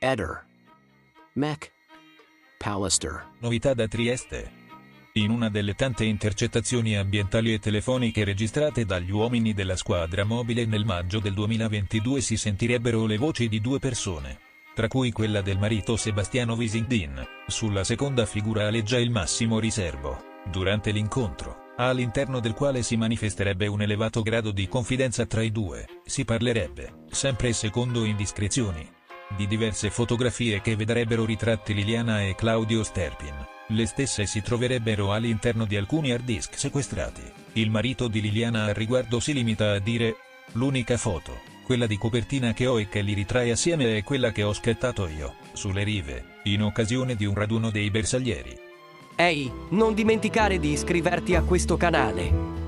Eder. Mac. Pallister. Novità da Trieste. In una delle tante intercettazioni ambientali e telefoniche registrate dagli uomini della squadra mobile nel maggio del 2022 si sentirebbero le voci di due persone, tra cui quella del marito Sebastiano Visindin. Sulla seconda figura aleggia il massimo riservo, durante l'incontro, all'interno del quale si manifesterebbe un elevato grado di confidenza tra i due. Si parlerebbe, sempre secondo indiscrezioni, di diverse fotografie che vedrebbero ritratti Liliana e Claudio Sterpin. Le stesse si troverebbero all'interno di alcuni hard disk sequestrati. Il marito di Liliana al riguardo si limita a dire: l'unica foto, quella di copertina che ho e che li ritrae assieme, è quella che ho scattato io, sulle rive, in occasione di un raduno dei bersaglieri. Ehi, non dimenticare di iscriverti a questo canale.